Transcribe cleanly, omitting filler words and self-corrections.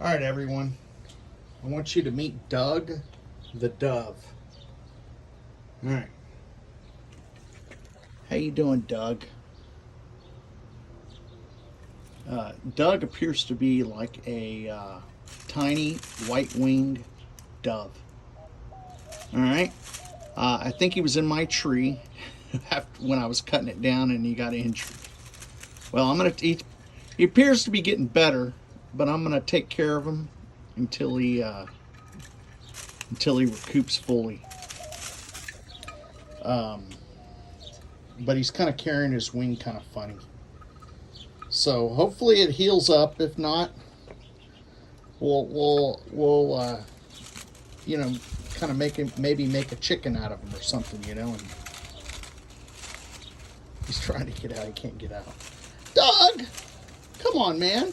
All right, everyone. I want you to meet Doug the Dove. All right. How you doing, Doug? Doug appears to be like a tiny white-winged dove. All right. I think he was in my tree when I was cutting it down, and he got injured. Well, he appears to be getting better, but I'm gonna take care of him until he recoups fully. But he's kind of carrying his wing kind of funny. So hopefully it heals up. If not, we'll kind of make a chicken out of him or something, And he's trying to get out. He can't get out. Doug, come on, man.